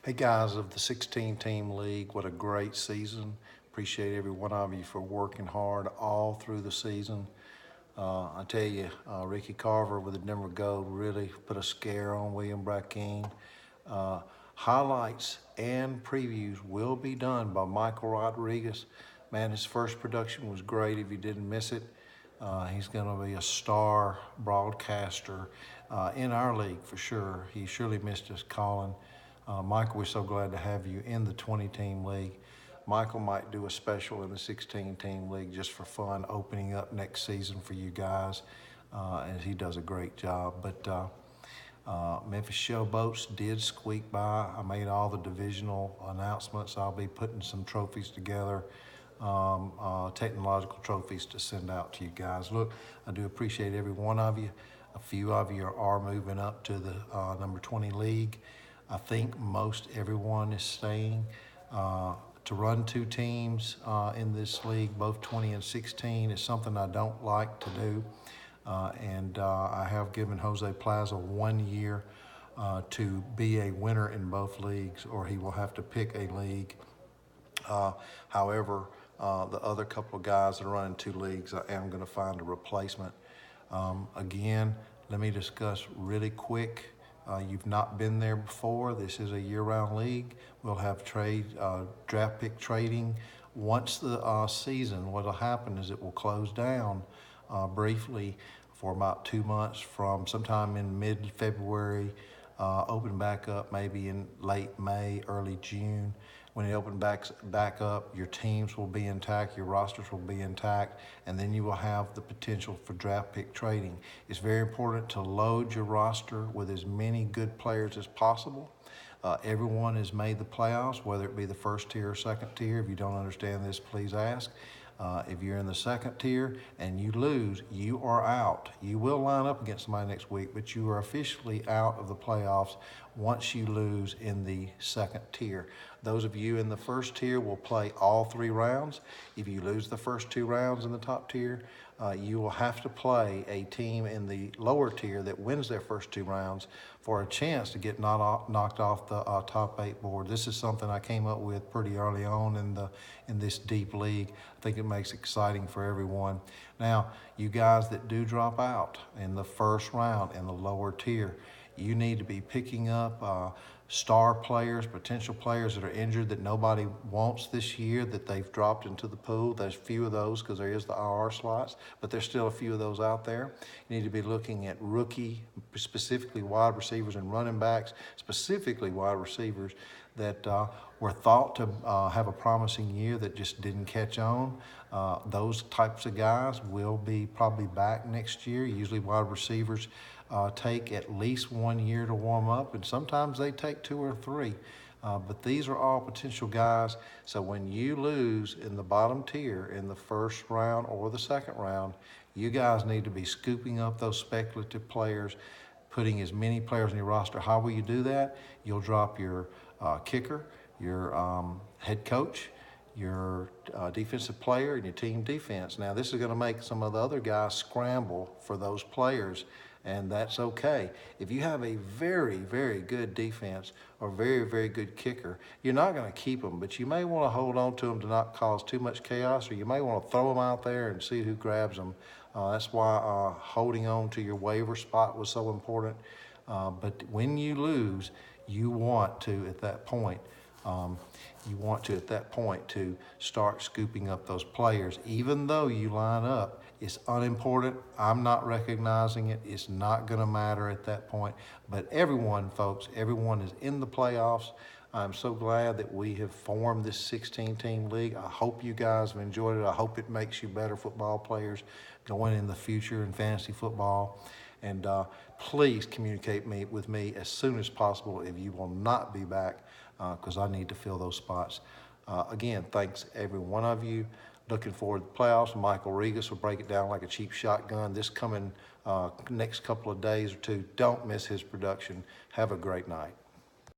Hey guys of the 16-team league, what a great season. Appreciate every one of you for working hard all through the season. I tell you, Ricky Carver with the Denver Gold really put a scare on William Brackeen. Highlights and previews will be done by Michael Rodriguez. Man, his first production was great if you didn't miss it. He's going to be a star broadcaster in our league for sure. He surely missed us calling. Michael, we're so glad to have you in the 20-team league. Michael might do a special in the 16-team league just for fun, opening up next season for you guys, as he does a great job. But Memphis Showboats did squeak by. I made all the divisional announcements. I'll be putting some trophies together, technological trophies to send out to you guys. Look, I do appreciate every one of you. A few of you are moving up to the number 20 league. I think most everyone is staying. To run two teams in this league, both 20 and 16, is something I don't like to do. I have given Jose Plaza 1 year to be a winner in both leagues, or he will have to pick a league. However, the other couple of guys that are running two leagues, I am going to find a replacement. Again, let me discuss really quick. You've not been there before. This is a year-round league. We'll have draft pick trading. Once the season, what will happen is it will close down briefly for about 2 months from sometime in mid-February, open back up maybe in late May, early June. When it opens back up, your teams will be intact, your rosters will be intact, and then you will have the potential for draft pick trading. It's very important to load your roster with as many good players as possible. Everyone has made the playoffs, whether it be the first tier or second tier. If you don't understand this, please ask. If you're in the second tier and you lose, you are out. You will line up against somebody next week, but you are officially out of the playoffs once you lose in the second tier. Those of you in the first tier will play all 3 rounds. If you lose the first 2 rounds in the top tier, you will have to play a team in the lower tier that wins their first 2 rounds for a chance to get knocked off the top 8 board. This is something I came up with pretty early on in this deep league. I think it makes it exciting for everyone. Now, you guys that do drop out in the first round in the lower tier, you need to be picking up star players, potential players that are injured that nobody wants this year that they've dropped into the pool. There's a few of those because there is the IR slots, but there's still a few of those out there. You need to be looking at rookie, specifically wide receivers and running backs, specifically wide receivers that were thought to have a promising year that just didn't catch on. Those types of guys will be probably back next year. Usually wide receivers take at least 1 year to warm up, and sometimes they take 2 or 3. But these are all potential guys. So when you lose in the bottom tier in the first round or the second round, you guys need to be scooping up those speculative players, putting as many players on your roster. How will you do that? You'll drop your kicker, your head coach, your defensive player, and your team defense. Now, this is going to make some of the other guys scramble for those players, and that's okay. If you have a very, very good defense or very, very good kicker, you're not going to keep them, but you may want to hold on to them to not cause too much chaos, or you may want to throw them out there and see who grabs them. That's why holding on to your waiver spot was so important. But when you lose, you want to, at that point, to start scooping up those players. Even though you line up, it's unimportant. I'm not recognizing it. It's not going to matter at that point. But everyone, folks, everyone is in the playoffs. I'm so glad that we have formed this 16-team league. I hope you guys have enjoyed it. I hope it makes you better football players going in the future in fantasy football. And please communicate with me as soon as possible if you will not be back, because I need to fill those spots. Again, thanks every one of you. Looking forward to the playoffs. Michael Rodriguez will break it down like a cheap shotgun this coming next couple of days or 2. Don't miss his production. Have a great night.